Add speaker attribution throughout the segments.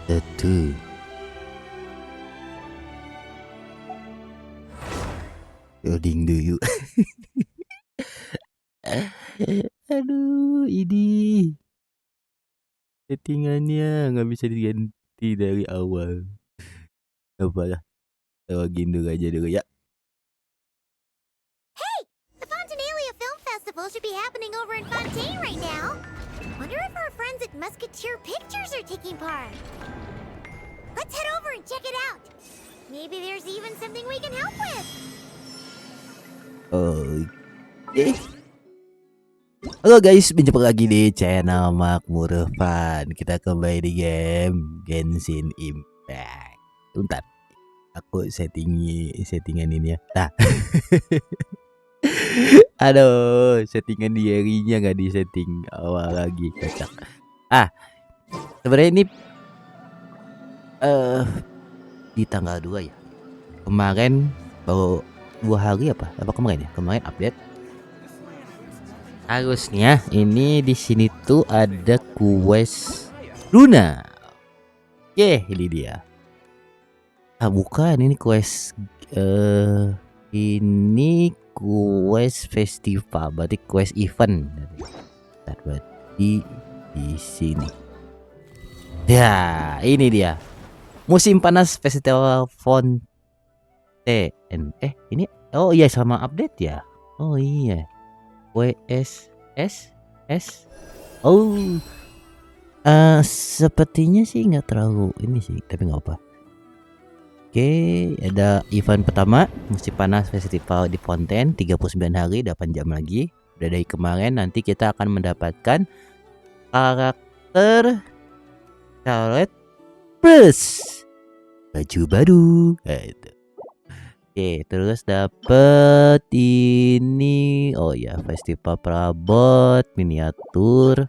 Speaker 1: Satu. Loading dulu. Aduh, ini settingannya nggak bisa diganti dari awal. Apalah, login dulu aja dulu ya.
Speaker 2: The Fontanalia Film Festival should be happening over in Fontaine right now. Wonder if our friends at Musketeer Pictures are taking part. Let's head over and check it out. Maybe there's even something we can help with.
Speaker 1: Oke. Halo guys, berjumpa lagi di channel Makmur Fun. Kita kembali di game Genshin Impact. Bentar, aku settingan ini ya. Nah. Aduh, settingan diarinya nggak disetting awal lagi, kocak. Sebenarnya ini di tanggal 2 ya. Kemarin baru 2 hari apa kemarin ya? Kemarin update. Harusnya ini di sini tuh ada quest Luna. Oke, ini dia. Bukan, ini quest ini quest festival, berarti quest event. Berarti di sini. Ya, ini dia. Musim panas festival Fontaine. Ini iya sama update ya. Oh iya. WSS. Oh. Sepertinya sih nggak terlalu ini sih, tapi nggak apa. Oke, ada event pertama musim panas festival di Fontaine 39 hari 8 jam lagi. Udah dari kemarin, nanti kita akan mendapatkan karakter Charlotte plus baju baru. Itu. Oke, terus dapet ini. Oh ya, festival perabot miniatur.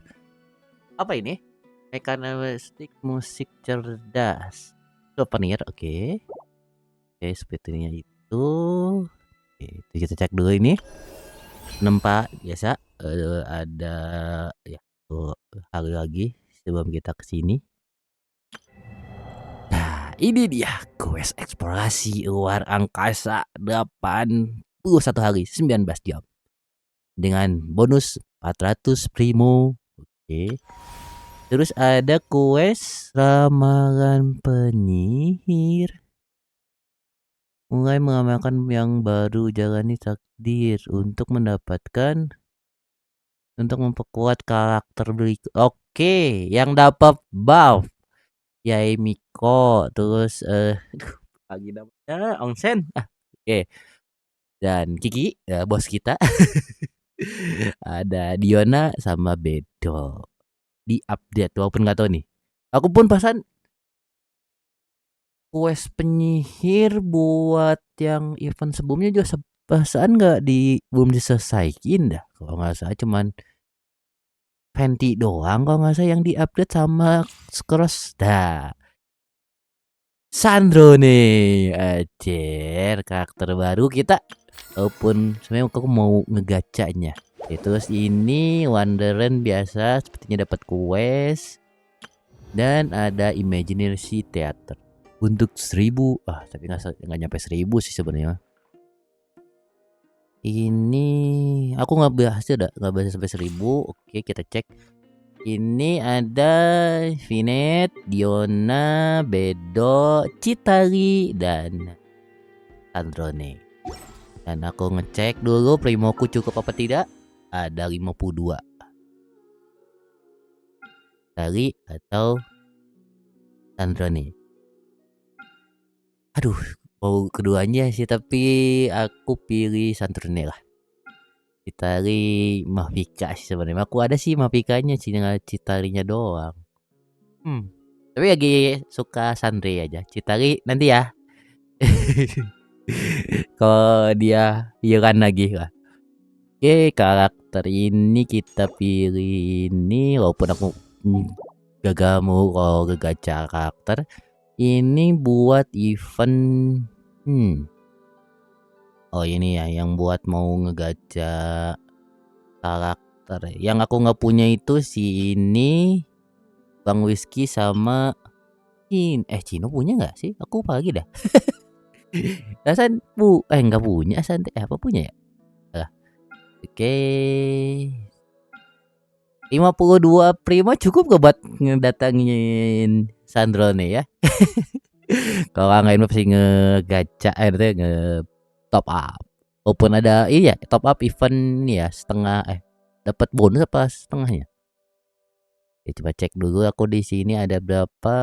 Speaker 1: Apa ini? Mekanistik musik cerdas. Souvenir, oke. Oke, sepertinya itu. Oke, kita cek dulu ini. Nempak biasa. Ada ya, hari lagi sebelum kita kesini. Ini dia quest eksplorasi luar angkasa 81 hari 19 jam dengan bonus 400 primo. Oke. Terus ada quest ramalan penyihir. Mulai mengamalkan yang baru, jalani takdir untuk memperkuat karakter berikut. Oke, yang dapat buff Yai Miko, terus lagi namanya Onsen. Oke. Dan Kiki, bos kita. Ada Diona sama Bedo. Di update walaupun nggak tahu nih. Aku pun pasan quest penyihir buat yang event sebelumnya juga perasaan belum diselesaikan dah. Kalau nggak salah cuman Fenty doang kalau nggak salah yang diupdate sama Scrolls dah. Sandro nih, acer karakter baru kita. Walaupun sebenarnya aku mau ngegacanya. Terus ini Wonderland biasa, sepertinya dapat quest dan ada Imaginary Theater untuk 1000. Tapi nggak nyampe 1000 sih sebenarnya. Ini aku nggak bahas sampai 1000. Oke, kita cek. Ini ada Vinet, Diona, Bedo, Citari, dan Androne. Dan aku ngecek dulu primoku cukup apa tidak. Ada 52. Cari atau Androne. Aduh, mau keduanya sih, tapi aku pilih Santrone lah. Citari Mahvika sih sebenarnya. Aku ada sih Mahvikanya sih, dengan Citarinya doang. Tapi lagi suka Sandre aja. Citari nanti ya. Kalau dia hilang lagi lah. Oke, karakter ini kita pilih ini. Walaupun aku gagal mau kalau gacha karakter. Ini buat event. Oh ini ya, yang buat mau ngegacha karakter. Yang aku nggak punya itu si ini Bang Whisky sama Cino punya nggak sih? Aku lupa lagi dah. Hasan nggak punya Hasan. Apa punya ya? Alah. Oke. 52 prima cukup gak buat ngedatangin Sandrone ya? Kalau nggak pasti ngegacha, nge top up. Walaupun ada iya top up event ya setengah dapat bonus apa setengahnya? Ya, coba cek dulu aku di sini ada berapa.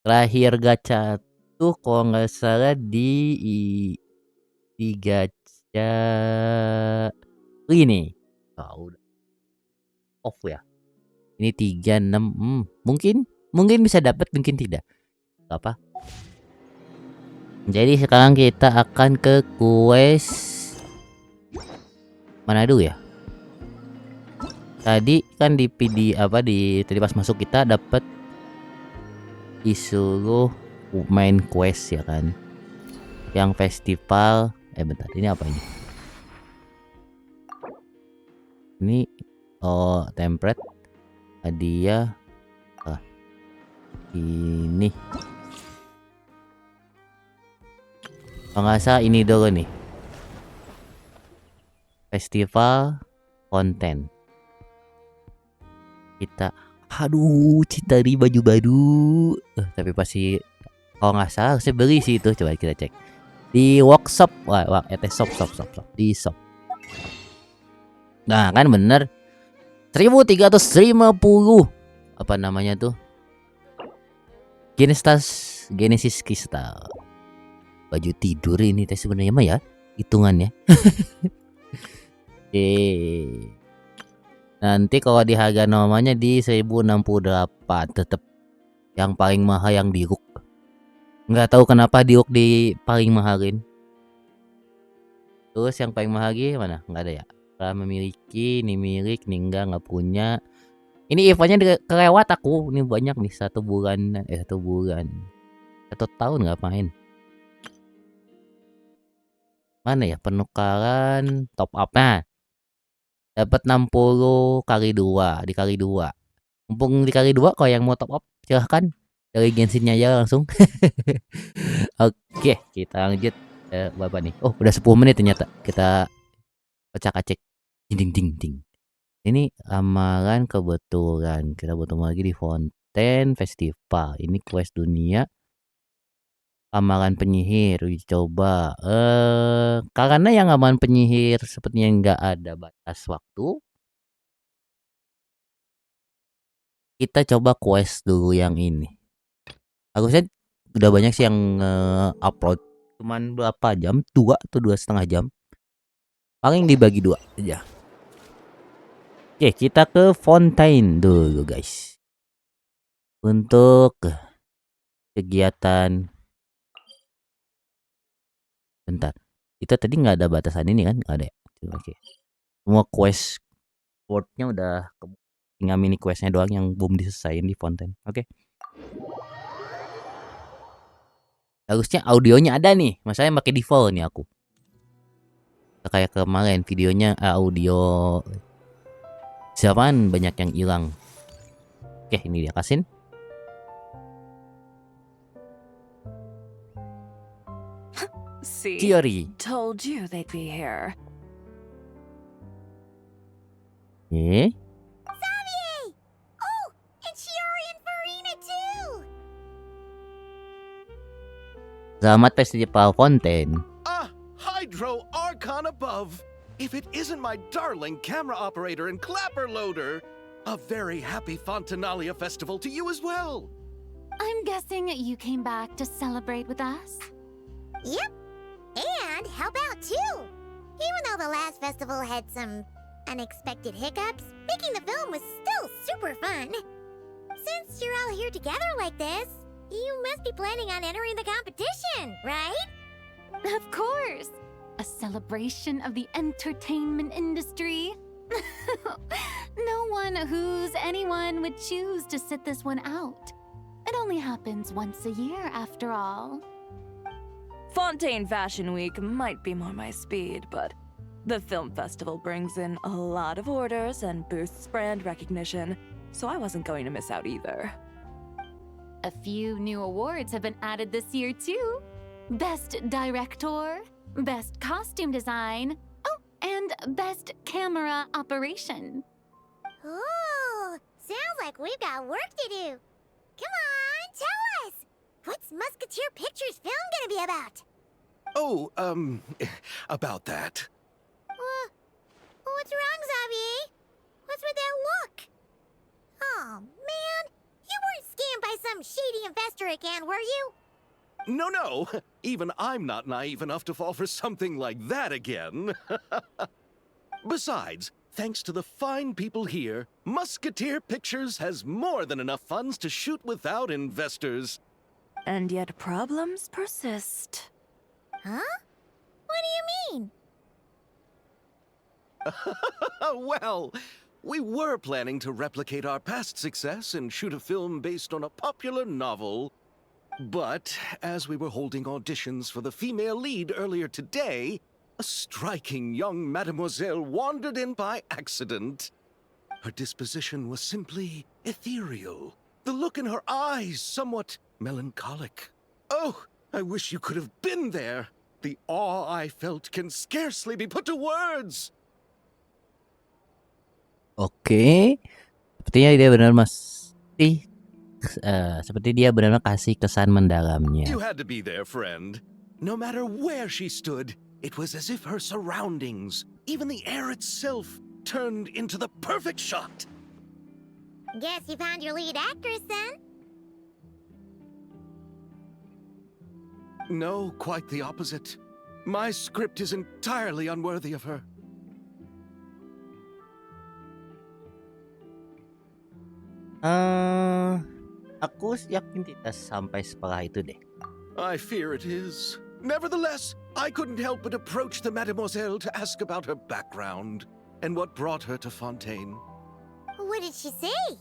Speaker 1: Terakhir gacha tuh kalau nggak salah di gacha ini. Oh, udah off ya. Ini 36. Mungkin bisa dapat, mungkin tidak. Gak apa. Jadi sekarang kita akan ke quest mana dulu ya? Tadi kan di tadi pas masuk kita dapat disuruh main quest ya kan. Yang festival bentar, ini apa ini? Ini template hadiah ini. Kalau nggak salah ini dulu nih. Festival konten. Kita cari baju baru. Tapi pasti kalau nggak salah saya beli sih itu. Coba kita cek di workshop. Shop di shop. Nah kan bener 1350. Apa namanya tuh? Genesis Crystal. Baju tidur ini teh sebenarnya mah ya hitungannya. Nanti kalau di harga normalnya di 1068 tetap yang paling mahal yang diuk. Nggak tahu kenapa diuk di paling mahalin. Terus yang paling mahal gimana? Nggak ada ya? Kalau memiliki, ini milik, ini nggak punya. Ini eventnya kelewat aku. Ini banyak nih 1 bulan. 1 bulan. 1 tahun nggak main. Mana ya penukaran top up. Nah, dapat 60 kali 2 dikali 2. Mumpung dikali 2 kalau yang mau top up silahkan dari Genshinnya aja langsung. Oke, kita lanjut berapa nih? Oh, udah 10 menit ternyata. Kita acak-acak. Ding. Ini amalan kebetulan. Kita bertemu lagi di Fontaine Festival. Ini quest dunia. Amalan penyihir uji coba. Karena yang amalan penyihir sepertinya nggak ada batas waktu. Kita coba quest dulu yang ini. Harusnya udah banyak sih yang upload. Cuman berapa jam? 2 atau 2,5 jam. Paling dibagi 2 aja. Oke, kita ke Fontaine dulu guys. Untuk kegiatan. Bentar. Itu tadi nggak ada batasan ini kan? Nggak ada ya? Oke. Semua quest wordnya udah tinggal mini questnya doang yang belum diselesain di Fontaine. Oke. Harusnya audionya ada nih. Masalahnya pakai default nih aku. Kayak kemarin videonya audio siapaan banyak yang hilang. Oke, ini dia kasin.
Speaker 3: See,
Speaker 1: Cari.
Speaker 3: told you they'd be here.
Speaker 2: Xavier! Oh, and Chiari and Farina too!
Speaker 1: Selamat Festival Fontaine.
Speaker 4: Hydro Archon above! If it isn't my darling camera operator and clapper loader! A very happy Fontanalia festival to you as well!
Speaker 5: I'm guessing you came back to celebrate with us?
Speaker 2: Yep. And help out too! Even though the last festival had some unexpected hiccups, making the film was still super fun. Since you're all here together like this, you must be planning on entering the competition, right?
Speaker 5: Of course! A celebration of the entertainment industry. No one who's anyone would choose to sit this one out. It only happens once a year after all.
Speaker 3: Fontaine Fashion Week might be more my speed, but the film festival brings in a lot of orders and boosts brand recognition, so I wasn't going to miss out either.
Speaker 5: A few new awards have been added this year, too. Best Director, Best Costume Design, oh, and Best Camera Operation.
Speaker 2: Ooh, sounds like we've got work to do. Come on, tell us! What's Musketeer Pictures film gonna be about?
Speaker 4: Oh, about that.
Speaker 2: What's wrong, Xavier? What's with that look? Oh, man. You weren't scammed by some shady investor again, were you?
Speaker 4: No. Even I'm not naive enough to fall for something like that again. Besides, thanks to the fine people here, Musketeer Pictures has more than enough funds to shoot without investors.
Speaker 3: And yet problems persist.
Speaker 2: Huh? What do you mean?
Speaker 4: Well, we were planning to replicate our past success and shoot a film based on a popular novel. But as we were holding auditions for the female lead earlier today, a striking young mademoiselle wandered in by accident. Her disposition was simply ethereal, the look in her eyes somewhat melancholic. Oh, I wish you could have been there. The awe I felt can scarcely be put to words.
Speaker 1: Oke, sepertinya dia benar seperti dia benar-benar kasih kesan mendalamnya.
Speaker 4: You had to be there, friend. No matter where she stood, it was as if her surroundings, even the air itself, turned into the perfect shot.
Speaker 2: Guess you found your lead actress, then?
Speaker 4: No, quite the opposite. My script is entirely unworthy of her.
Speaker 1: Aku yakin tidak sampai separah itu deh.
Speaker 4: I fear it is. Nevertheless, I couldn't help but approach the mademoiselle to ask about her background and what brought her to Fontaine.
Speaker 2: What did she say?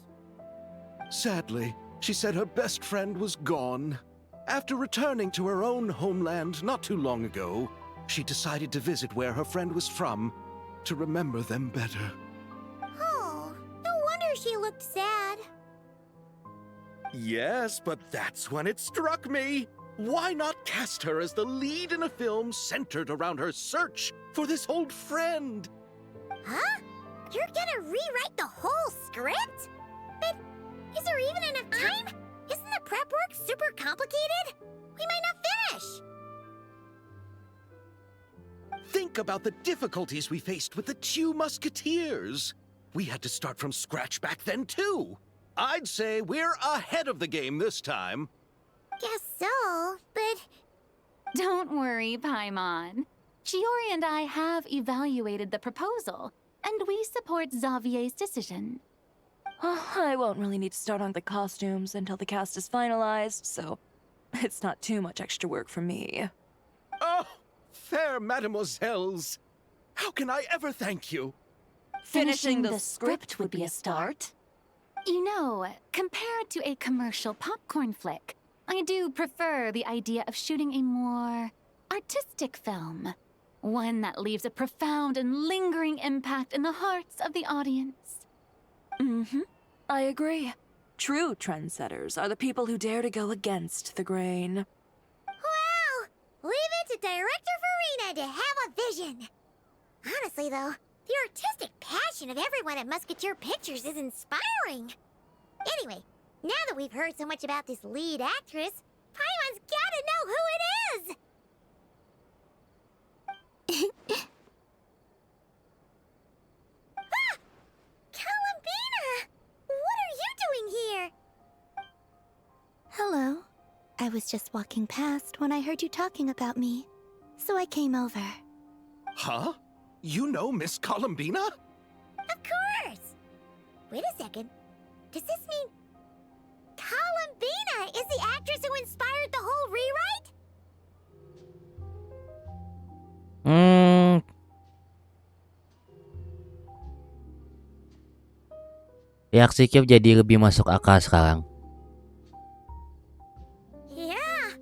Speaker 4: Sadly, she said her best friend was gone. After returning to her own homeland not too long ago, she decided to visit where her friend was from to remember them better.
Speaker 2: Oh, no wonder she looked sad.
Speaker 4: Yes, but that's when it struck me. Why not cast her as the lead in a film centered around her search for this old friend?
Speaker 2: Huh? You're gonna rewrite the whole script? But is there even enough time? Isn't the prep work super complicated? We might not finish.
Speaker 4: Think about the difficulties we faced with the two Musketeers. We had to start from scratch back then, too. I'd say we're ahead of the game this time.
Speaker 2: Guess so, but...
Speaker 5: Don't worry, Paimon. Chiori and I have evaluated the proposal, and we support Xavier's decision.
Speaker 3: I won't really need to start on the costumes until the cast is finalized, so it's not too much extra work for me.
Speaker 4: Oh, fair mademoiselles. How can I ever thank you?
Speaker 3: Finishing the script would be a start.
Speaker 5: You know, compared to a commercial popcorn flick, I do prefer the idea of shooting a more artistic film. One that leaves a profound and lingering impact in the hearts of the audience.
Speaker 3: I agree. True trendsetters are the people who dare to go against the grain.
Speaker 2: Wow! Leave it to Director Farina to have a vision. Honestly, though, the artistic passion of everyone at Musketeer Pictures is inspiring. Anyway, now that we've heard so much about this lead actress, Paimon's gotta know who it is! Ah! Columbina! What are you doing here?
Speaker 6: Hello. I was just walking past when I heard you talking about me, so I came over.
Speaker 4: Huh? You know Miss Columbina?
Speaker 2: Of course! Wait a second. Does this mean Columbina is the actress who inspired the whole rewrite?
Speaker 1: Reaksi Kip jadi lebih masuk akal sekarang.
Speaker 2: Yeah.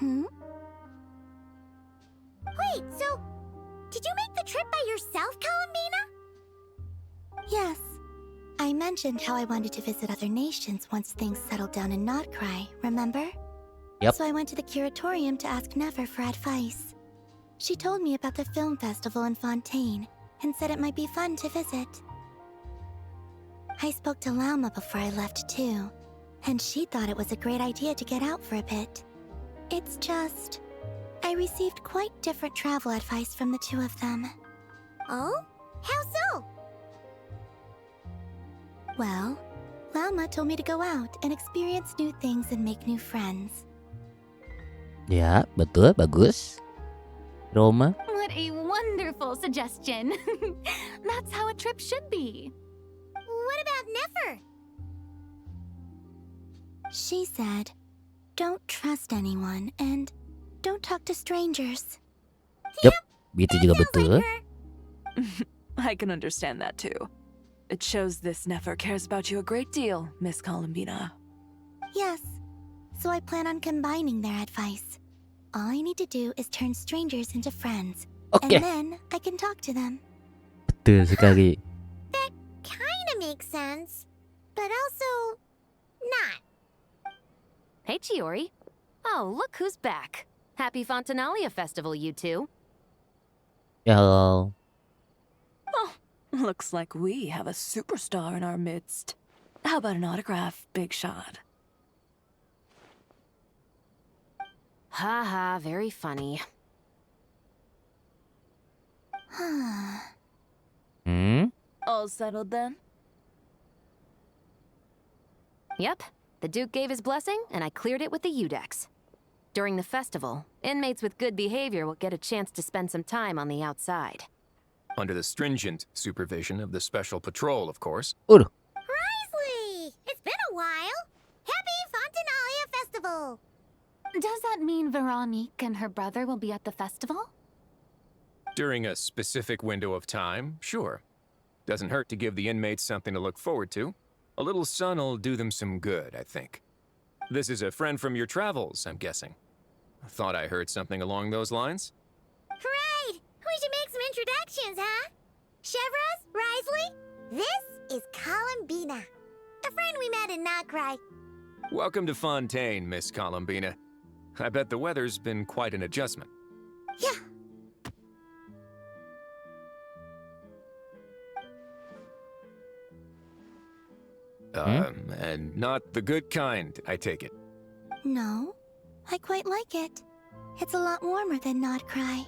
Speaker 6: Hmm?
Speaker 2: Wait, so did you make the trip by yourself, Columbina?
Speaker 6: Yes. I I mentioned how I wanted to visit other nations once things settled down in Notcry, remember?
Speaker 1: Yep.
Speaker 6: So I went to the curatorium to ask Never for advice. She told me about the film festival in Fontaine and said it might be fun to visit. I spoke to Lauma before I left too, and she thought it was a great idea to get out for a bit. It's just, I received quite different travel advice from the two of them.
Speaker 2: Oh? How so?
Speaker 6: Well, Lauma told me to go out and experience new things and make new friends.
Speaker 1: Ya, betul, bagus. Roma,
Speaker 5: What a wonderful suggestion. That's how a trip should be.
Speaker 2: What about Nefer?
Speaker 6: She said, don't trust anyone and don't talk to strangers.
Speaker 1: itu juga betul.
Speaker 2: Like her.
Speaker 3: I can understand that too. It shows this Nefer cares about you a great deal, Miss Columbina.
Speaker 6: Yes, so I plan on combining their advice. All I need to do is turn strangers into friends,
Speaker 1: Oke,
Speaker 6: and then I can talk to them.
Speaker 1: betul sekali.
Speaker 2: Kinda makes sense, but also not.
Speaker 7: Hey, Chiori. Oh, look who's back. Happy Fontanalia Festival, you two.
Speaker 1: Ya, halo.
Speaker 3: Oh, looks like we have a superstar in our midst. How about an autograph, Big Shot?
Speaker 7: Haha, very funny.
Speaker 3: All settled then?
Speaker 7: Yep, the Duke gave his blessing, and I cleared it with the Udex. During the festival, inmates with good behavior will get a chance to spend some time on the outside.
Speaker 8: Under the stringent supervision of the Special Patrol, of course.
Speaker 1: Udah.
Speaker 2: Risley! It's been a while! Happy Fontanalia Festival!
Speaker 5: Does that mean Veronique and her brother will be at the festival?
Speaker 8: During a specific window of time, sure. Doesn't hurt to give the inmates something to look forward to. A little sun'll do them some good, I think. This is a friend from your travels, I'm guessing. Thought I heard something along those lines.
Speaker 2: Right! We should make some introductions, huh? Chevros, Risley, this is Columbina, a friend we met in Notcry.
Speaker 8: Welcome to Fontaine, Miss Columbina. I bet the weather's been quite an adjustment.
Speaker 2: Yeah.
Speaker 8: And not the good kind, I take it.
Speaker 6: No, I quite like it. It's a lot warmer than Notcry.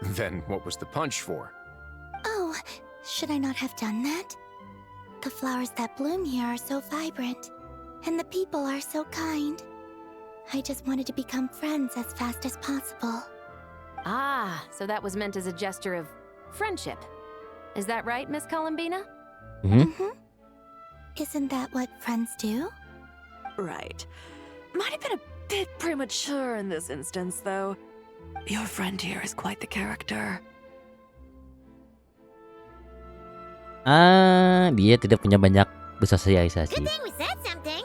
Speaker 8: Then what was the punch for?
Speaker 6: Oh, should I not have done that? The flowers that bloom here are so vibrant, and the people are so kind. I just wanted to become friends as fast as possible.
Speaker 7: Ah, so that was meant as a gesture of friendship. Is that right, Miss Columbina?
Speaker 6: Mm-hmm. Isn't that what friends do?
Speaker 3: Right. Might have been a bit premature in this instance, though. Your friend here is quite the character.
Speaker 1: Dia tidak punya banyak
Speaker 2: Good
Speaker 1: bersosialisasi.
Speaker 2: thing we said something.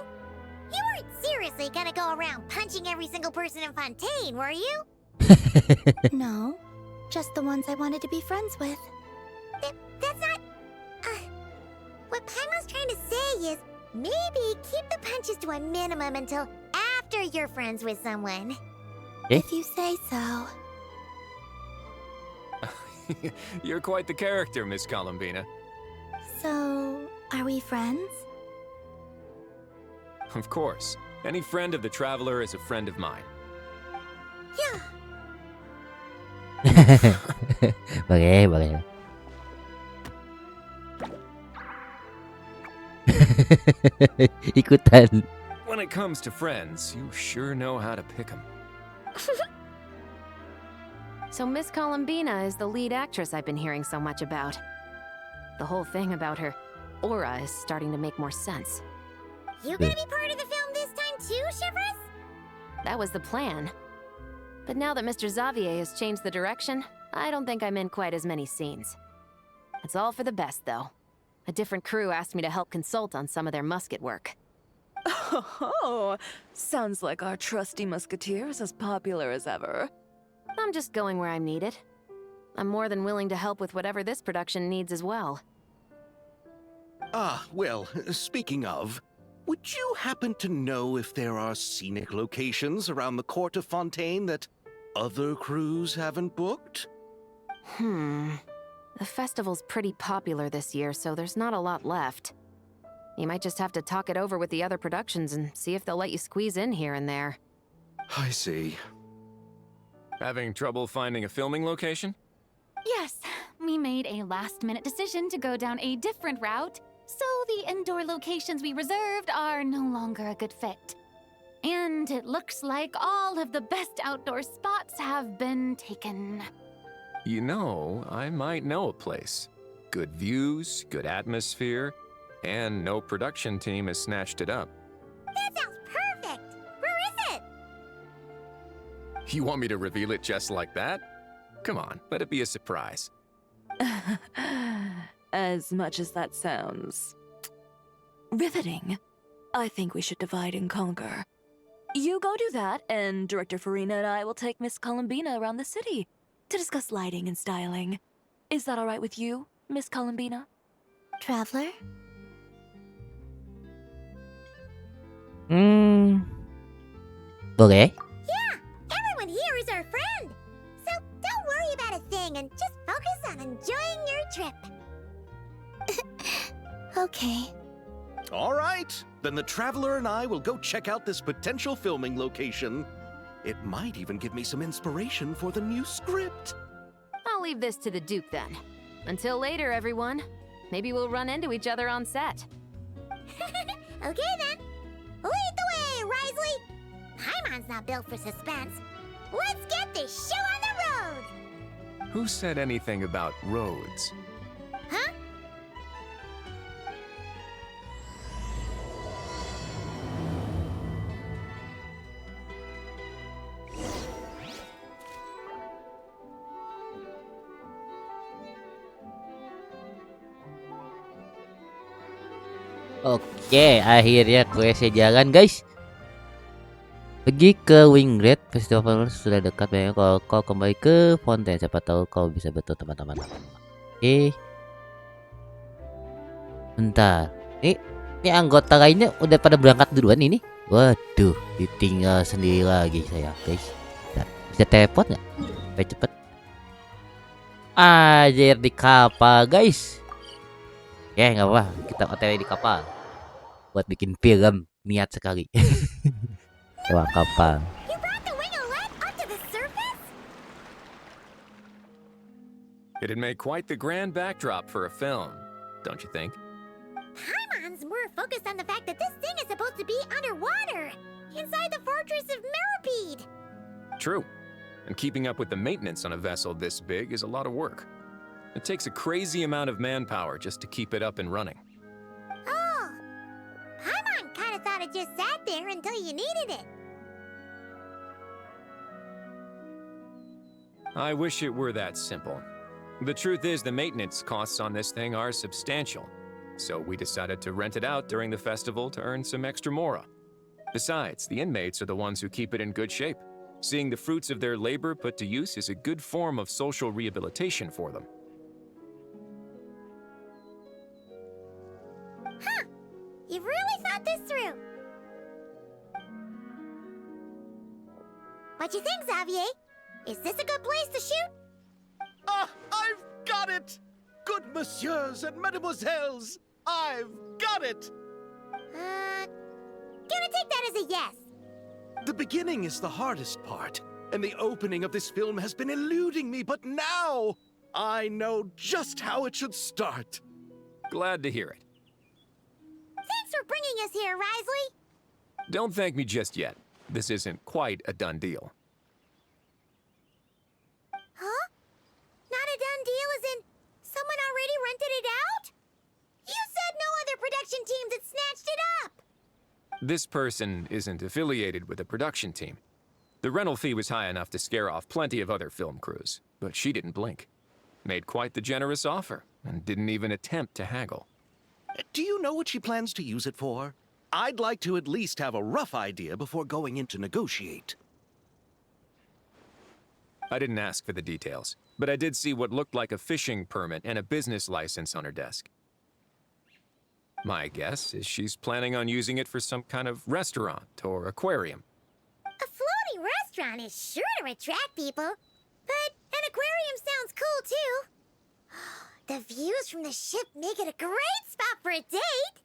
Speaker 2: You weren't seriously gonna go around punching every single person in Fontaine, were you?
Speaker 6: No, just the ones I wanted to be friends with.
Speaker 2: That's not... what Paimon's trying to say is, maybe keep the punches to a minimum until after you're friends with someone.
Speaker 6: If you say so.
Speaker 8: You're quite the character, Miss Columbina.
Speaker 6: So, are we friends?
Speaker 8: Of course. Any friend of the Traveler is a friend of mine.
Speaker 2: Yeah.
Speaker 1: Boleh. Ikutan.
Speaker 8: When it comes to friends, you sure know how to pick 'em.
Speaker 7: So Miss Columbina is the lead actress I've been hearing so much about. The whole thing about her aura is starting to make more sense.
Speaker 2: You gonna be part of the film this time too, Chevros?
Speaker 7: That was the plan. But now that Mr. Xavier has changed the direction, I don't think I'm in quite as many scenes. It's all for the best, though. A different crew asked me to help consult on some of their musket work.
Speaker 3: Oh, sounds like our trusty musketeer is as popular as ever.
Speaker 7: I'm just going where I'm needed. I'm more than willing to help with whatever this production needs as well.
Speaker 4: Ah, well, speaking of, would you happen to know if there are scenic locations around the court of Fontaine that other crews haven't booked?
Speaker 7: The festival's pretty popular this year, so there's not a lot left. You might just have to talk it over with the other productions and see if they'll let you squeeze in here and there.
Speaker 4: I see.
Speaker 8: Having trouble finding a filming location?
Speaker 5: Yes, we made a last-minute decision to go down a different route, so the indoor locations we reserved are no longer a good fit. And it looks like all of the best outdoor spots have been taken.
Speaker 8: You know, I might know a place. Good views, good atmosphere, and no production team has snatched it up.
Speaker 2: That sounds perfect! Where is it?
Speaker 8: You want me to reveal it just like that? Come on, let it be a surprise.
Speaker 3: As much as that sounds riveting, I think we should divide and conquer. You go do that, and Director Farina and I will take Miss Columbina around the city to discuss lighting and styling. Is that all right with you, Miss Columbina?
Speaker 6: Traveler?
Speaker 1: Boleh?
Speaker 2: Yeah, everyone here is our friend. So don't worry about a thing and just focus on enjoying your trip.
Speaker 6: Okay.
Speaker 4: All right, then the Traveler and I will go check out this potential filming location. It might even give me some inspiration for the new script.
Speaker 7: I'll leave this to the Duke then. Until later, everyone. Maybe we'll run into each other on set.
Speaker 2: Okay then. Lead the way, Risley. Paimon's not built for suspense. Let's get this show on the road.
Speaker 8: Who said anything about roads?
Speaker 2: Huh?
Speaker 1: Oke, akhirnya questnya jalan guys. Pergi ke Wingred Festival sudah dekat banyak. Kalau kau kembali ke Fontaine, siapa tahu kau bisa betul teman-teman. Oke. Bentar. Ini anggota lainnya udah pada berangkat duluan ini. Waduh, ditinggal sendiri lagi saya guys. Bentar, bisa teleport nggak? Supaya cepet. Ajar di kapal guys. Ya nggak apa, kita OTW di kapal buat bikin film, niat sekali. Sewa kapal.
Speaker 2: You brought the winglet up to the surface?
Speaker 8: It'd make quite the grand backdrop for a film, don't you think?
Speaker 2: Paimon's more focused on the fact that this thing is supposed to be underwater, inside the fortress of Millipede.
Speaker 8: True. And keeping up with the maintenance on a vessel this big is a lot of work. It takes a crazy amount of manpower just to keep it up and running.
Speaker 2: Oh, Paimon kind of thought it just sat there until you needed it.
Speaker 8: I wish it were that simple. The truth is, the maintenance costs on this thing are substantial. So we decided to rent it out during the festival to earn some extra mora. Besides, the inmates are the ones who keep it in good shape. Seeing the fruits of their labor put to use is a good form of social rehabilitation for them.
Speaker 2: Huh, you've really thought this through. What you think, Xavier? Is this a good place to shoot?
Speaker 4: Ah, I've got it! Good messieurs and mesdemoiselles, I've got it!
Speaker 2: Gonna take that as a yes.
Speaker 4: The beginning is the hardest part, and the opening of this film has been eluding me, but now I know just how it should start.
Speaker 8: Glad to hear it.
Speaker 2: Thanks for bringing us here, Risley.
Speaker 8: Don't thank me just yet. This isn't quite a done deal.
Speaker 2: Huh? Not a done deal as in someone already rented it out? You said no other production teams had snatched it up.
Speaker 8: This person isn't affiliated with a production team. The rental fee was high enough to scare off plenty of other film crews, but she didn't blink. Made quite the generous offer, and didn't even attempt to haggle.
Speaker 4: Do you know what she plans to use it for? I'd like to at least have a rough idea before going in to negotiate.
Speaker 8: I didn't ask for the details, but I did see what looked like a fishing permit and a business license on her desk. My guess is she's planning on using it for some kind of restaurant or aquarium.
Speaker 2: A floating restaurant is sure to attract people. But an aquarium sounds cool, too. The views from the ship make it a great spot for a date.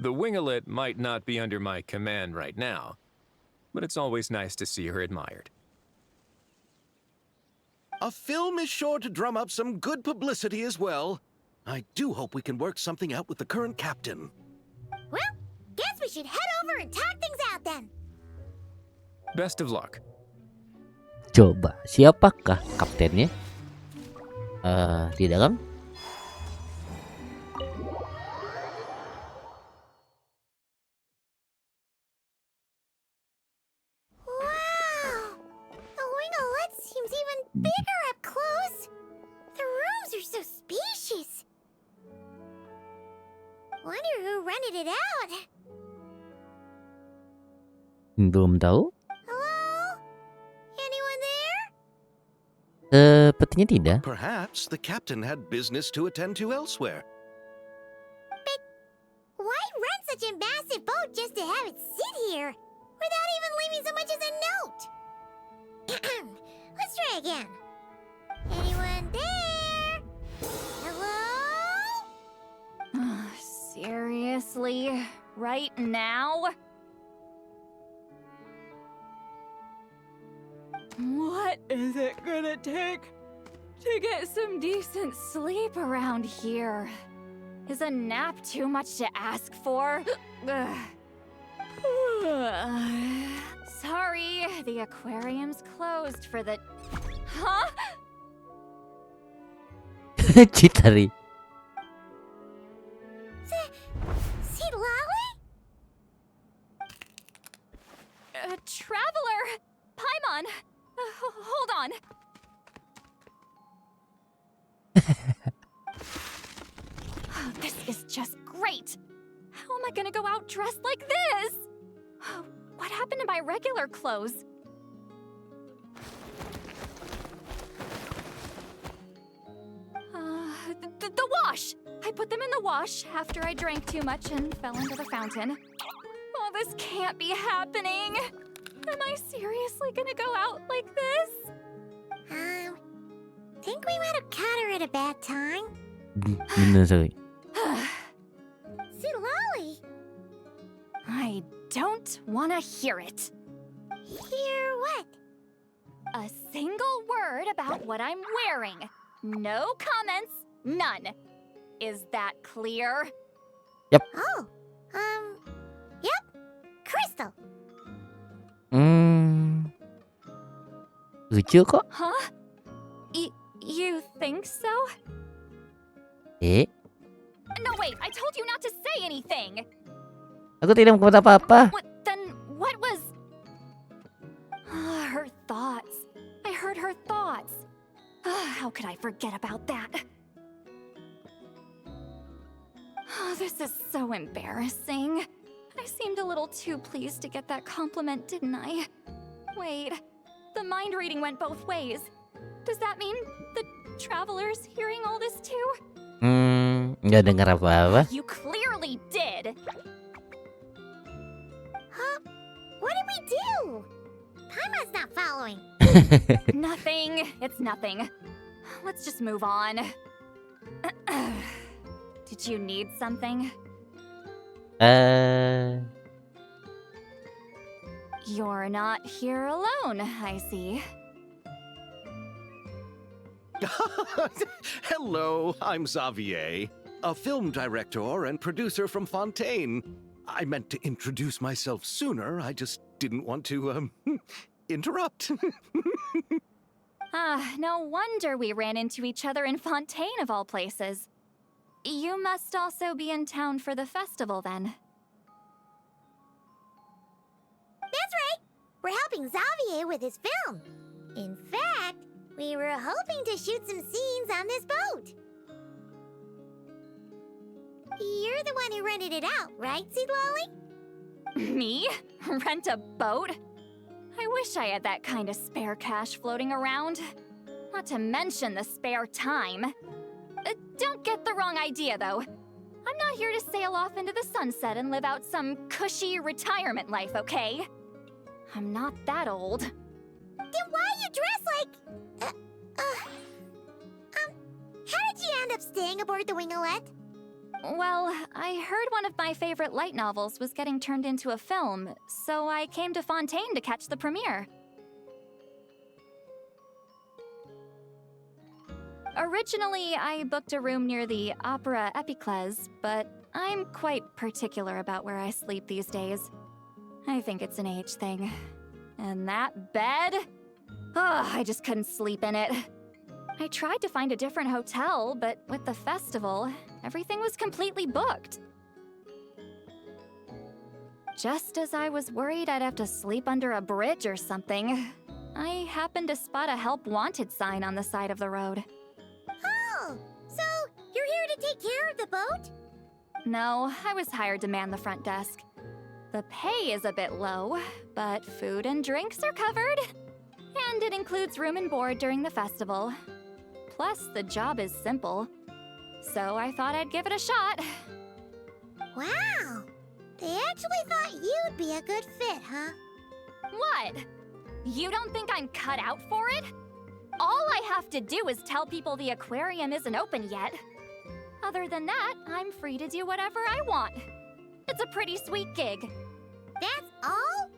Speaker 8: The winglet might not be under my command right now, but it's always nice to see her admired.
Speaker 4: A film is sure to drum up some good publicity as well. I do hope we can work something out with the current captain.
Speaker 2: Well, guess we should head over and talk things out then.
Speaker 8: Best of luck.
Speaker 1: Coba, siapakah kaptennya? Di dalam?
Speaker 2: Wow! The winglet seems even bigger up close. The rooms are so spacious. Wonder who rented it out.
Speaker 1: Belum tahu.
Speaker 2: Hello? Anyone there?
Speaker 1: Sepertinya tidak.
Speaker 4: Perhaps the captain had business to attend to elsewhere.
Speaker 2: Why rent such a massive boat just to have it sit here without even leaving so much as a note? Let's try again. Anyone there? Hello?
Speaker 5: Seriously? Right now? What is it gonna take to get some decent sleep around here? Is a nap too much to ask for? Sorry, the aquarium's closed for the... Huh?
Speaker 1: Citari.
Speaker 2: See Lolly?
Speaker 5: Traveler! Paimon! Hold on. This is just great. How am I gonna go out dressed like this? What happened to my regular clothes? The wash! I put them in the wash after I drank too much and fell into the fountain. Oh, this can't be happening. Am I seriously gonna go out like this?
Speaker 2: Think we might have caught her at a bad time.
Speaker 1: Bener sekali.
Speaker 2: See Lolly?
Speaker 5: I don't want to hear it.
Speaker 2: Hear what?
Speaker 5: A single word about what I'm wearing. No comments, none. Is that clear?
Speaker 2: Oh, yep. Crystal.
Speaker 1: Lucu kok.
Speaker 5: Huh? You think so? No, wait, I told you not to say anything.
Speaker 1: Aku tidak membuat apa-apa.
Speaker 5: Then what was... her thoughts. I heard her thoughts. How could I forget about that? This is so embarrassing. I seemed a little too pleased to get that compliment, didn't I? Wait, the mind reading went both ways. Does that mean the traveler's hearing all this too?
Speaker 1: Nggak dengar apa-apa.
Speaker 5: You clearly did.
Speaker 2: Huh? What did we do? Paimon's not following.
Speaker 5: Nothing. It's nothing. Let's just move on. Did you need something? You're not here alone, I see.
Speaker 4: Hello, I'm Xavier, a film director and producer from Fontaine. I meant to introduce myself sooner, I just didn't want to, interrupt.
Speaker 5: No wonder we ran into each other in Fontaine of all places. You must also be in town for the festival then.
Speaker 2: That's right. We're helping Xavier with his film. In fact, we were hoping to shoot some scenes on this boat. You're the one who rented it out, right, Seed Lolly?
Speaker 5: Me? Rent a boat? I wish I had that kind of spare cash floating around. Not to mention the spare time. Don't get the wrong idea, though. I'm not here to sail off into the sunset and live out some cushy retirement life, okay? I'm not that old.
Speaker 2: Then why you dress like... how did you end up staying aboard the Winglet?
Speaker 5: Well, I heard one of my favorite light novels was getting turned into a film, so I came to Fontaine to catch the premiere. Originally, I booked a room near the Opera Epiclese, but I'm quite particular about where I sleep these days. I think it's an age thing. And that bed? Oh, I just couldn't sleep in it. I tried to find a different hotel, but with the festival, everything was completely booked. Just as I was worried I'd have to sleep under a bridge or something, I happened to spot a help wanted sign on the side of the road.
Speaker 2: Oh, so you're here to take care of the boat?
Speaker 5: No, I was hired to man the front desk. The pay is a bit low, but food and drinks are covered. And it includes room and board during the festival. Plus, the job is simple. So I thought I'd give it a shot.
Speaker 2: Wow, they actually thought you'd be a good fit, huh?
Speaker 5: What? You don't think I'm cut out for it? All I have to do is tell people the aquarium isn't open yet. Other than that, I'm free to do whatever I want. It's a pretty sweet gig.
Speaker 2: That's all?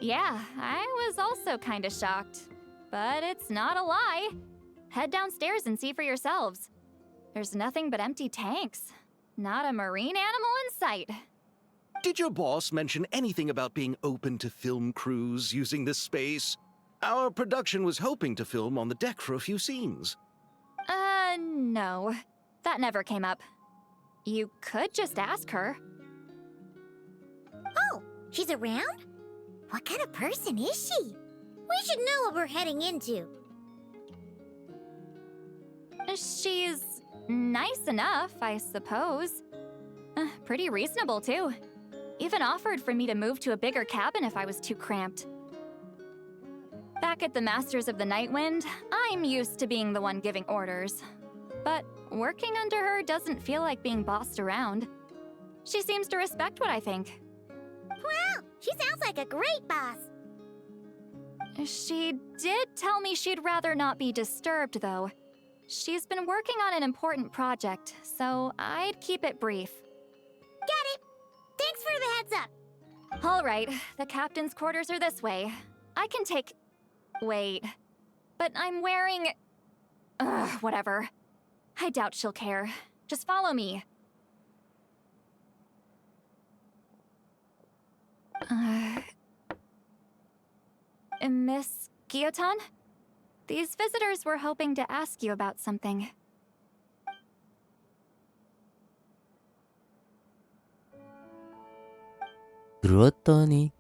Speaker 5: Yeah, I was also kinda shocked. But it's not a lie. Head downstairs and see for yourselves. There's nothing but empty tanks. Not a marine animal in sight.
Speaker 4: Did your boss mention anything about being open to film crews using this space? Our production was hoping to film on the deck for a few scenes.
Speaker 5: No. That never came up. You could just ask her.
Speaker 2: Oh, she's around? What kind of person is she? We should know what we're heading into.
Speaker 5: She's nice enough, I suppose. Pretty reasonable, too. Even offered for me to move to a bigger cabin if I was too cramped. Back at the Masters of the Nightwind, I'm used to being the one giving orders. But working under her doesn't feel like being bossed around. She seems to respect what I think.
Speaker 2: Wow, she sounds like a great boss.
Speaker 5: She did tell me she'd rather not be disturbed, though. She's been working on an important project, so I'd keep it brief.
Speaker 2: Got it. Thanks for the heads up.
Speaker 5: All right, the captain's quarters are this way. I can take... Wait. But I'm wearing... whatever. I doubt she'll care. Just follow me. Miss Guillotin? These visitors were hoping to ask you about something.
Speaker 1: 들었더니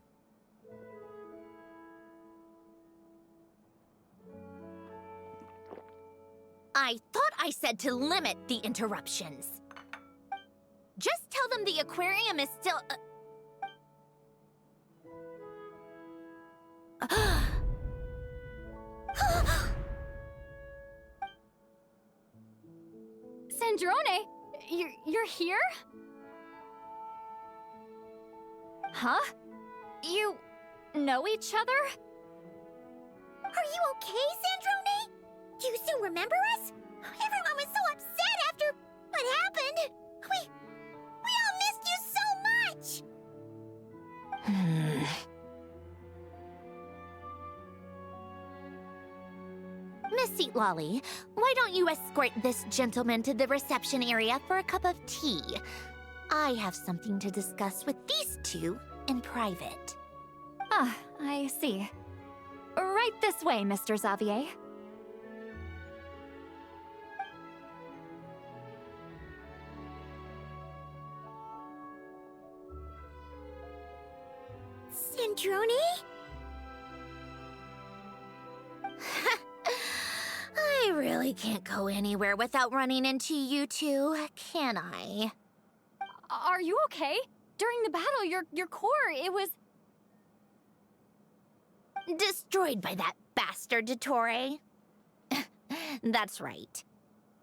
Speaker 9: I thought I said to limit the interruptions. Just tell them the aquarium is still...
Speaker 5: Sandrone, you're here? Huh? You know each other?
Speaker 2: Are you okay, Sandrone? Do you still remember us? Everyone was so upset after what happened. We all missed you so much.
Speaker 9: Miss Seat Lolly, why don't you escort this gentleman to the reception area for a cup of tea? I have something to discuss with these two in private.
Speaker 5: Ah, I see. Right this way, Mr. Xavier.
Speaker 2: Sandrone?
Speaker 9: I really can't go anywhere without running into you two, can I?
Speaker 5: Are you okay? During the battle, your core, it was...
Speaker 9: Destroyed by that bastard Dottore. That's right.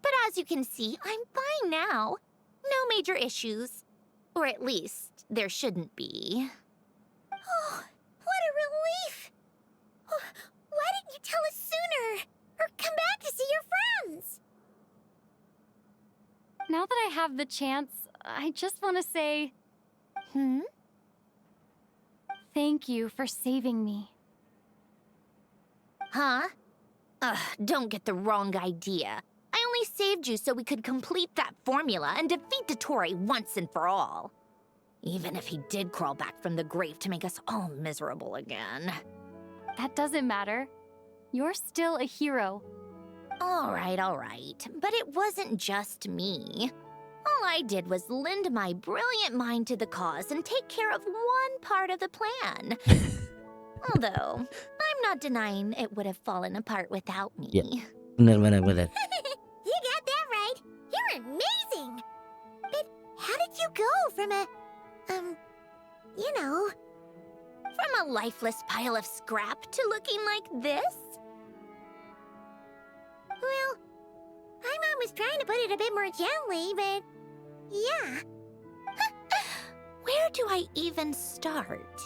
Speaker 9: But as you can see, I'm fine now. No major issues. Or at least, there shouldn't be.
Speaker 2: Oh, what a relief! Oh, why didn't you tell us sooner? Or come back to see your friends?
Speaker 5: Now that I have the chance, I just want to say thank you for saving me.
Speaker 9: Huh? Ugh, don't get the wrong idea. I only saved you so we could complete that formula and defeat Dottore once and for all. Even if he did crawl back from the grave to make us all miserable again.
Speaker 5: That doesn't matter. You're still a hero.
Speaker 9: All right. But it wasn't just me. All I did was lend my brilliant mind to the cause and take care of one part of the plan. Although, I'm not denying it would have fallen apart without me.
Speaker 1: Yeah. Benar.
Speaker 2: You got that right. You're amazing. But how did you go from a, you know...
Speaker 9: From a lifeless pile of scrap to looking like this?
Speaker 2: Well, my mom was trying to put it a bit more gently, but... yeah.
Speaker 9: Where do I even start?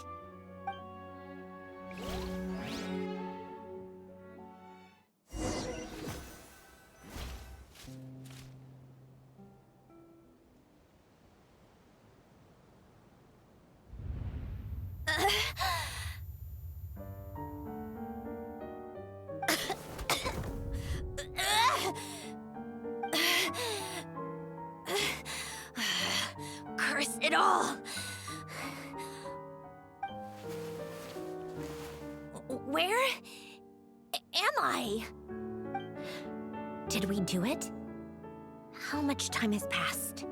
Speaker 9: Curse it all! Where am I? Did we do it? How much time has passed?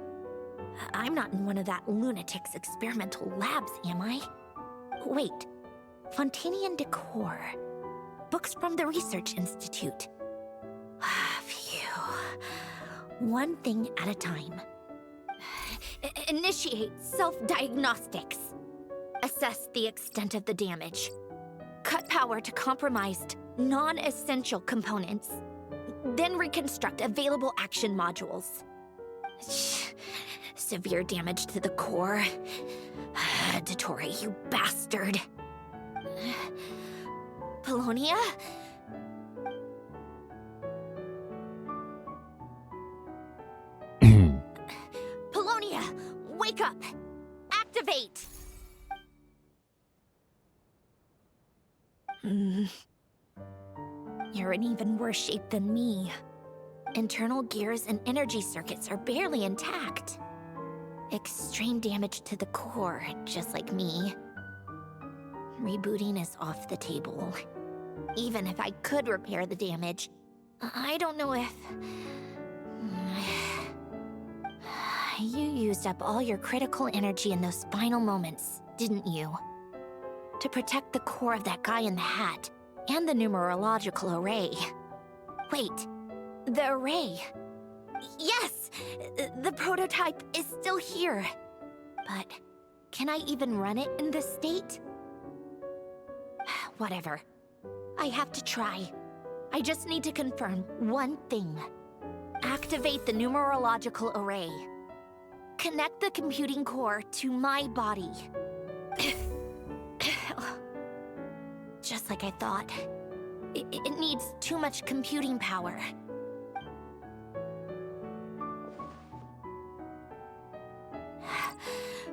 Speaker 9: I'm not in one of that lunatic's experimental labs, am I? Wait, Fontanian decor. Books from the Research Institute. Phew. One thing at a time. Initiate self-diagnostics. Assess the extent of the damage. Cut power to compromised, non-essential components. Then reconstruct available action modules. Severe damage to the core. Dottore, you bastard. Polonia? Polonia, wake up! Activate! You're in even worse shape than me. Internal gears and energy circuits are barely intact. Extreme damage to the core, just like me. Rebooting is off the table. Even if I could repair the damage, I don't know if... You used up all your critical energy in those final moments, didn't you? To protect the core of that guy in the hat, and the numerological array. Wait, the array. Yes! The prototype is still here. But can I even run it in this state? Whatever. I have to try. I just need to confirm one thing. Activate the numerological array. Connect the computing core to my body. Just like I thought. It needs too much computing power.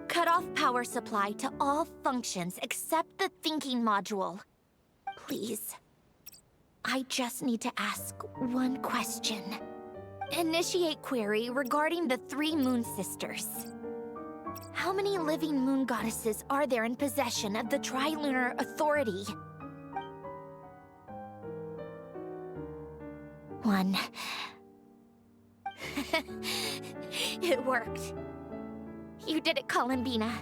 Speaker 9: Cut off power supply to all functions except the thinking module. Please. I just need to ask one question. Initiate query regarding the 3 Moon Sisters. How many living moon goddesses are there in possession of the Trilunar Authority? 1. It worked. You did it, Columbina.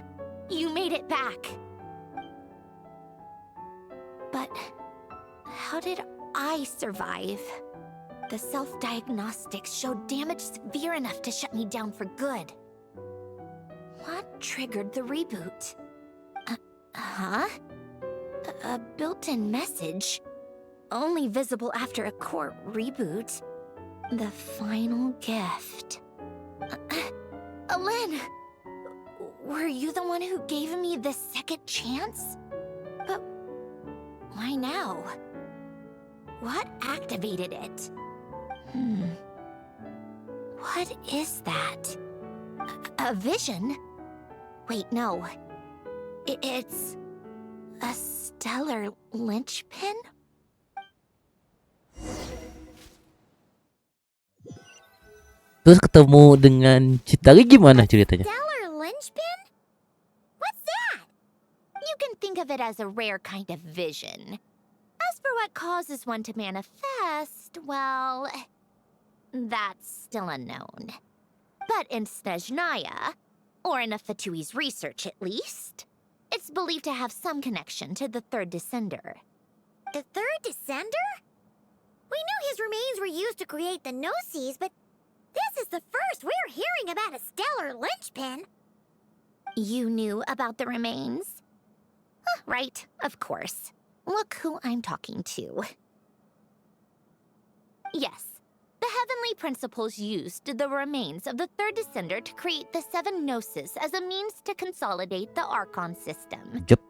Speaker 9: You made it back. But how did I survive? The self-diagnostics showed damage severe enough to shut me down for good. What triggered the reboot? A built-in message? Only visible after a core reboot. The final gift. Alen, were you the one who gave me this second chance? But why now? What activated it? What is that? A vision? Wait, no. It's a stellar linchpin?
Speaker 1: Terus ketemu dengan Citari gimana ceritanya?
Speaker 2: Stellar linchpin? What's that?
Speaker 9: You can think of it as a rare kind of vision. As for what causes one to manifest, well, that's still unknown. But in Snezhnaya, or in Afatui's research at least, it's believed to have some connection to the third descender.
Speaker 2: The third descender? We knew his remains were used to create the Gnosis, but this is the first we're hearing about a stellar linchpin.
Speaker 9: You knew about the remains? Right, of course. Look who I'm talking to. Yes, the heavenly principles used the remains of the third descender to create the seven gnosis as a means to consolidate the Archon system.
Speaker 1: Yep.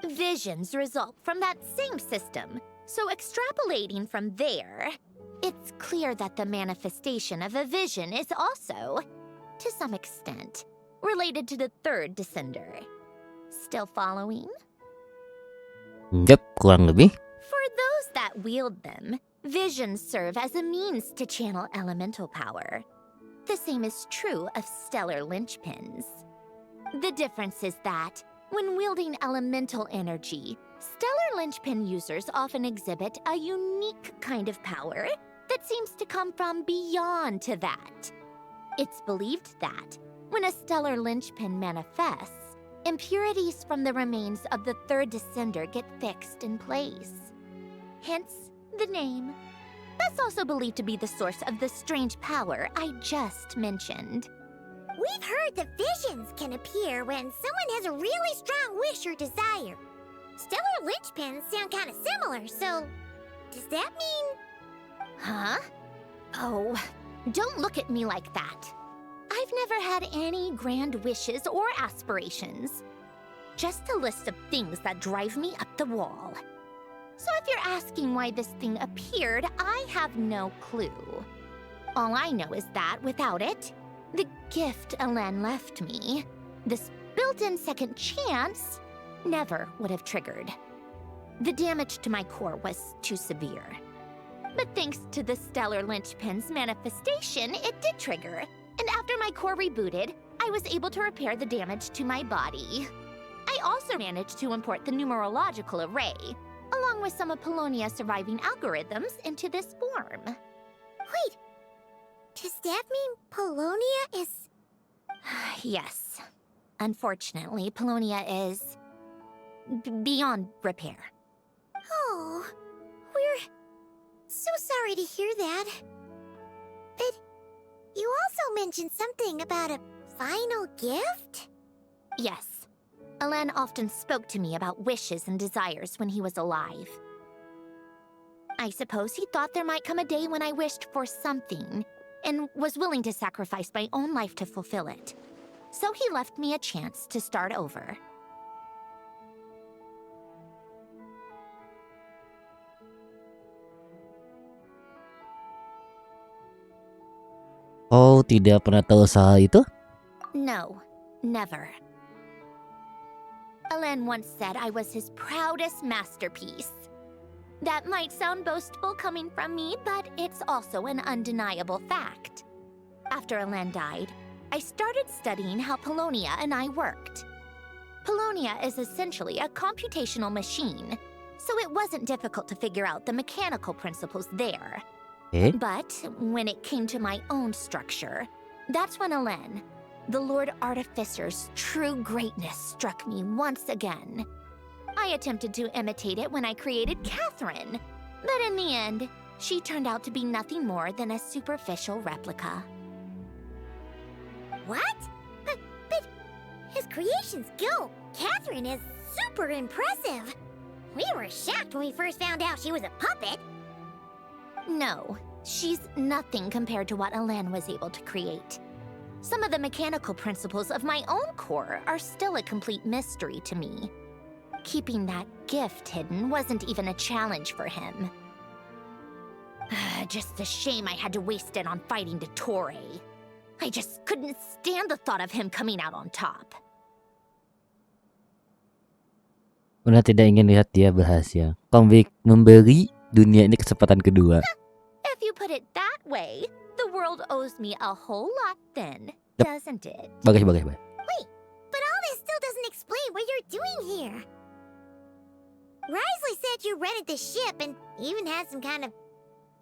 Speaker 9: Visions result from that same system, so extrapolating from there, it's clear that the manifestation of a vision is also, to some extent, related to the third descender. Still following?
Speaker 1: Yep, kurang lebih.
Speaker 9: For those that wield them, visions serve as a means to channel elemental power. The same is true of stellar linchpins. The difference is that, when wielding elemental energy, stellar linchpin users often exhibit a unique kind of power that seems to come from beyond to that. It's believed that, when a stellar linchpin manifests, impurities from the remains of the third descender get fixed in place. Hence, the name. That's also believed to be the source of the strange power I just mentioned.
Speaker 2: We've heard that visions can appear when someone has a really strong wish or desire. Stellar linchpins sound kind of similar, so does that mean...
Speaker 9: Huh? Oh, don't look at me like that. I've never had any grand wishes or aspirations. Just a list of things that drive me up the wall. So if you're asking why this thing appeared, I have no clue. All I know is that without it, the gift Alen left me, this built-in second chance, never would have triggered. The damage to my core was too severe. But thanks to the stellar linchpin's manifestation, it did trigger. And after my core rebooted, I was able to repair the damage to my body. I also managed to import the numerological array, along with some of Polonia's surviving algorithms, into this form.
Speaker 2: Wait, does that mean Polonia is...
Speaker 9: Yes. Unfortunately, Polonia is... beyond repair.
Speaker 2: Oh, we're so sorry to hear that. But you also mentioned something about a final gift?
Speaker 9: Yes. Alen often spoke to me about wishes and desires when he was alive. I suppose he thought there might come a day when I wished for something, and was willing to sacrifice my own life to fulfill it. So he left me a chance to start over.
Speaker 1: Oh, tidak pernah tahu soal itu?
Speaker 9: No, never. Alen once said I was his proudest masterpiece. That might sound boastful coming from me, but it's also an undeniable fact. After Alen died, I started studying how Polonia and I worked. Polonia is essentially a computational machine, so it wasn't difficult to figure out the mechanical principles there.
Speaker 1: Eh?
Speaker 9: But when it came to my own structure, that's when Alen, the Lord Artificer's true greatness, struck me once again. I attempted to imitate it when I created Catherine, but in the end, she turned out to be nothing more than a superficial replica.
Speaker 2: What? But his creation skill, Catherine, is super impressive. We were shocked when we first found out she was a puppet.
Speaker 9: No, she's nothing compared to what Alen was able to create. Some of the mechanical principles of my own core are still a complete mystery to me. Keeping that gift hidden wasn't even a challenge for him. Just a shame I had to waste it on fighting Dottore. I just couldn't stand the thought of him coming out on top.
Speaker 1: Una tidak ingin lihat dia berhasil. Komik memberi dunia ini kesempatan kedua.
Speaker 9: If you put it that way, the world owes me a whole lot then,
Speaker 1: Yep.
Speaker 9: doesn't it?
Speaker 1: Bagus.
Speaker 2: Wait, but all this still doesn't explain what you're doing here. Risley said you rented the ship and even had some kind of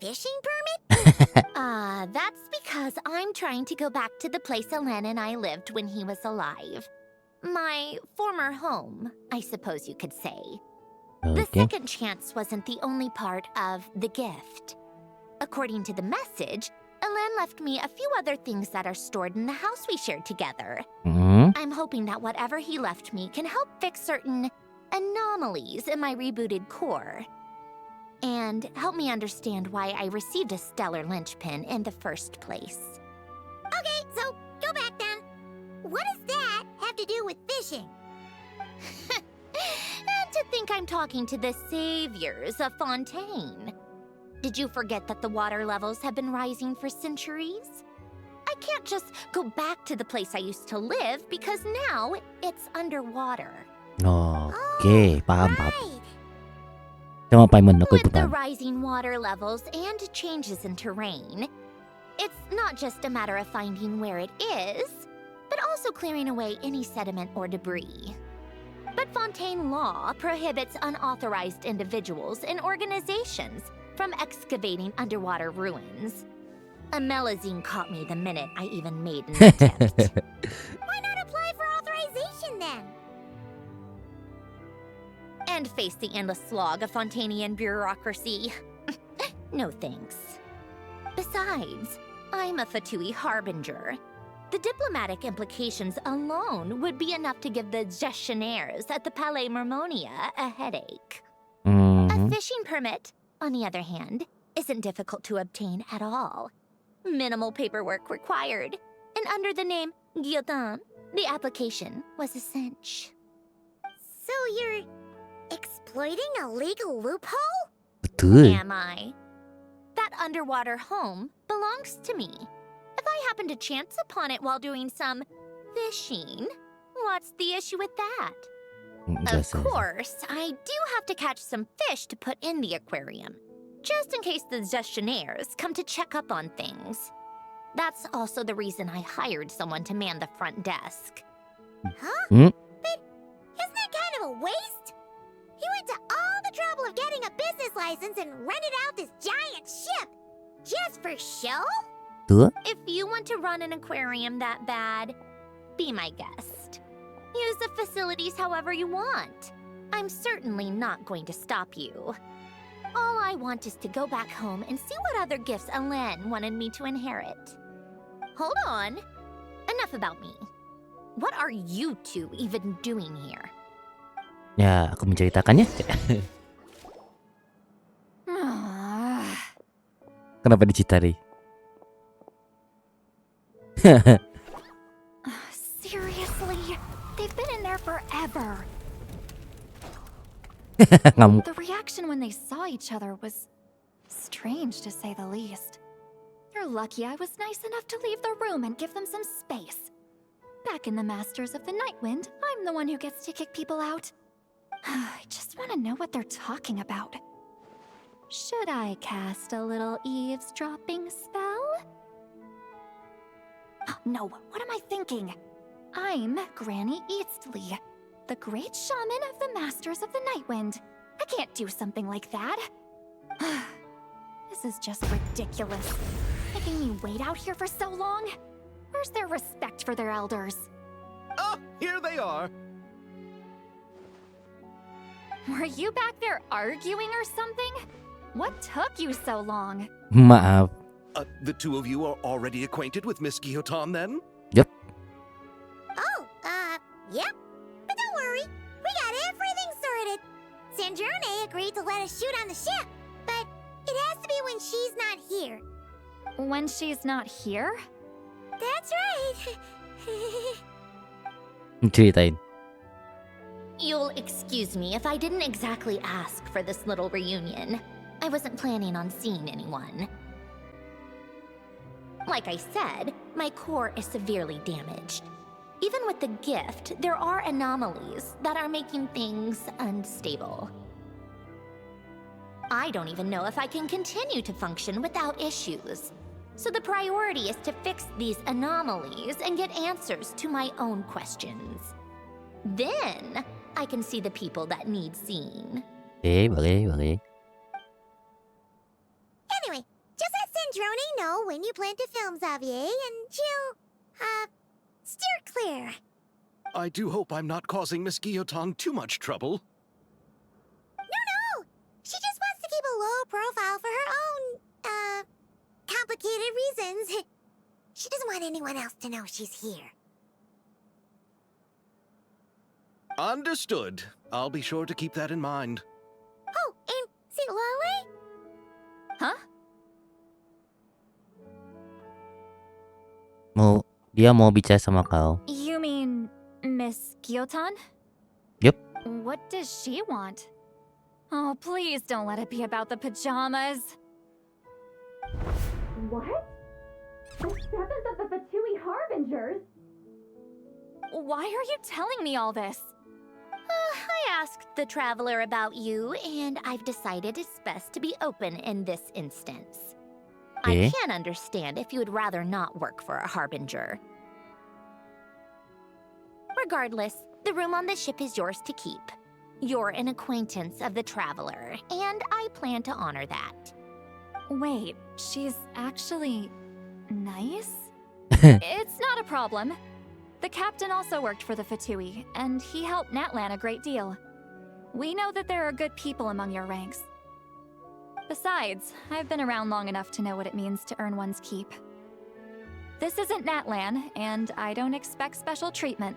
Speaker 2: fishing permit?
Speaker 9: That's because I'm trying to go back to the place Alen and I lived when he was alive. My former home, I suppose you could say. The
Speaker 1: Oke.
Speaker 9: second chance wasn't the only part of the gift. According to the message, Alen left me a few other things that are stored in the house we shared together. I'm hoping that whatever he left me can help fix certain anomalies in my rebooted core. And help me understand why I received a stellar linchpin in the first place.
Speaker 2: Okay, so go back then. What does that have to do with fishing?
Speaker 9: And to think I'm talking to the saviors of Fontaine. Did you forget that the water levels have been rising for centuries? I can't just go back to the place I used to live because now it's underwater.
Speaker 1: Oke, paham.
Speaker 2: Right.
Speaker 1: Sama Paimon, aku
Speaker 9: With
Speaker 1: itu
Speaker 9: the
Speaker 1: paham.
Speaker 9: rising water levels and changes in terrain, it's not just a matter of finding where it is, but also clearing away any sediment or debris. But Fontaine law prohibits unauthorized individuals and organizations from excavating underwater ruins. A melazine caught me the minute I even made an attempt.
Speaker 2: Why not apply for authorization then?
Speaker 9: And face the endless slog of Fontainian bureaucracy. No thanks. Besides, I'm a Fatui harbinger. The diplomatic implications alone would be enough to give the gestionnaires at the Palais Mermonia a headache. A fishing permit, on the other hand, isn't difficult to obtain at all. Minimal paperwork required, and under the name Guillotin, the application was a cinch.
Speaker 2: So you're exploiting a legal loophole?
Speaker 1: Betul.
Speaker 9: Am I? That underwater home belongs to me. If I happen to chance upon it while doing some fishing, what's the issue with that? Of course, I do have to catch some fish to put in the aquarium, just in case the gestionnaires come to check up on things. That's also the reason I hired someone to man the front desk.
Speaker 2: Huh?
Speaker 1: Hmm?
Speaker 2: But isn't that kind of a waste? He went to all the trouble of getting a business license and rented out this giant ship just for show?
Speaker 1: Betul.
Speaker 9: If you want to run an aquarium that bad, be my guest. Use the facilities however you want. I'm certainly not going to stop you. All I want is to go back home and see what other gifts Alen wanted me to inherit. Hold on. Enough about me. What are you two even doing here?
Speaker 1: Ya, aku menceritakannya. Kenapa dicitari?
Speaker 5: Seriously? They've been in there forever.
Speaker 1: Ngamuk.
Speaker 5: The reaction when they saw each other was strange, to say the least. You're lucky I was nice enough to leave the room and give them some space. Back in the Masters of the Nightwind, I'm the one who gets to kick people out. I just want to know what they're talking about. Should I cast a little eavesdropping spell? No, what am I thinking? I'm Granny Eastley, the great shaman of the Masters of the Nightwind. I can't do something like that. This is just ridiculous. Making me wait out here for so long? Where's their respect for their elders?
Speaker 4: Oh, here they are.
Speaker 5: Were you back there arguing or something? What took you so long?
Speaker 1: Maaf.
Speaker 4: The two of you are already acquainted with Miss Guillotin, then?
Speaker 1: Yep.
Speaker 2: Oh, yep. But don't worry, we got everything sorted. Sanjurne agreed to let us shoot on the ship, but it has to be when she's not here.
Speaker 5: When she's not here?
Speaker 2: That's right.
Speaker 1: Ceritain.
Speaker 9: You'll excuse me if I didn't exactly ask for this little reunion. I wasn't planning on seeing anyone. Like I said, my core is severely damaged. Even with the gift, there are anomalies that are making things unstable. I don't even know if I can continue to function without issues. So the priority is to fix these anomalies and get answers to my own questions. Then, I can see the people that need seeing.
Speaker 1: Boleh.
Speaker 2: Anyway, just let Sandrone know when you plan to film Xavier, and she'll, steer clear.
Speaker 4: I do hope I'm not causing Miss Guillotin too much trouble.
Speaker 2: No! She just wants to keep a low profile for her own, complicated reasons. She doesn't want anyone else to know she's here.
Speaker 4: Understood. I'll be sure to keep that in mind.
Speaker 2: Oh, and see Lale?
Speaker 1: Dia mau bicara sama kau.
Speaker 5: You mean Miss Gyotan?
Speaker 1: Yep.
Speaker 5: What does she want? Oh, please don't let it be about the pajamas. What? The seventh of the Fatui Harbingers? Why are you telling me all this?
Speaker 9: I asked the Traveler about you, and I've decided it's best to be open in this instance.
Speaker 1: Okay.
Speaker 9: I can understand if you would rather not work for a Harbinger. Regardless, the room on the ship is yours to keep. You're an acquaintance of the Traveler, and I plan to honor that.
Speaker 5: Wait, she's actually nice? It's not a problem. The captain also worked for the Fatui, and he helped Natlan a great deal. We know that there are good people among your ranks. Besides, I've been around long enough to know what it means to earn one's keep. This isn't Natlan, and I don't expect special treatment.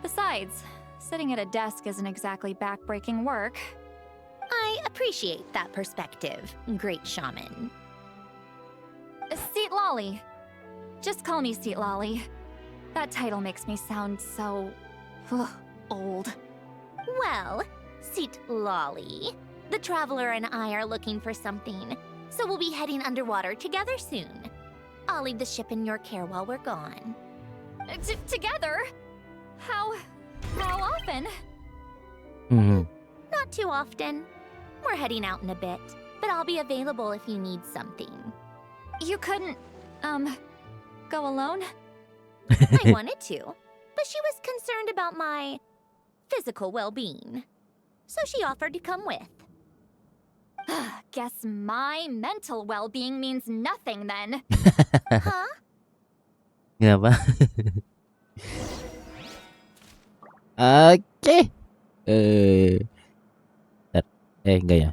Speaker 5: Besides, sitting at a desk isn't exactly back-breaking work.
Speaker 9: I appreciate that perspective, great shaman.
Speaker 5: Seat Lolly. Just call me Seat Lolly. That title makes me sound so... old.
Speaker 9: Well, Seat Lolly, the Traveler and I are looking for something, so we'll be heading underwater together soon. I'll leave the ship in your care while we're gone.
Speaker 5: Together? How often?
Speaker 9: Not too often. We're heading out in a bit, but I'll be available if you need something.
Speaker 5: You couldn't, go alone?
Speaker 9: I wanted to, but she was concerned about my physical well-being, so she offered to come with.
Speaker 5: Guess my mental well-being means nothing then.
Speaker 9: Huh?
Speaker 1: Kenapa? Oke. Enggak ya.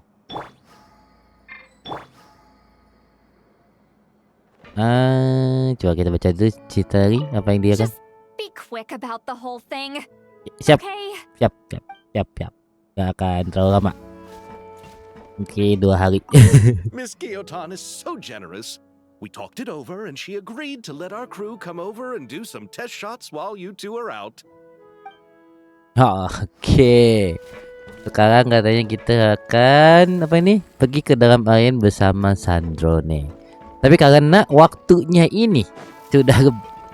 Speaker 1: Coba kita baca dulu cerita lagi apa yang dia kan.
Speaker 5: Just be quick about the whole thing.
Speaker 1: Siap.
Speaker 5: Okay.
Speaker 1: Siap. Gak akan terlalu lama. Mungkin 2 hari.
Speaker 4: Miss Guillotin is so generous. We talked it over and she agreed to let our crew come over and do some test shots while you two are out.
Speaker 1: Oke. Sekarang katanya kita akan pergi ke dalam air bersama Sandrone. Tapi karena waktunya ini sudah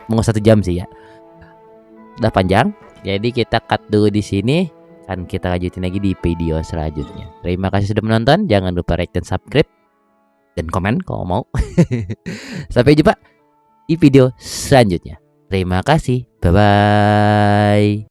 Speaker 1: mau 1 jam sih ya. Udah panjang. Jadi kita cut dulu di sini. Kan kita lanjutin lagi di video selanjutnya. Terima kasih sudah menonton. Jangan lupa like dan subscribe. Dan komen kalau mau. Sampai jumpa di video selanjutnya. Terima kasih. Bye-bye.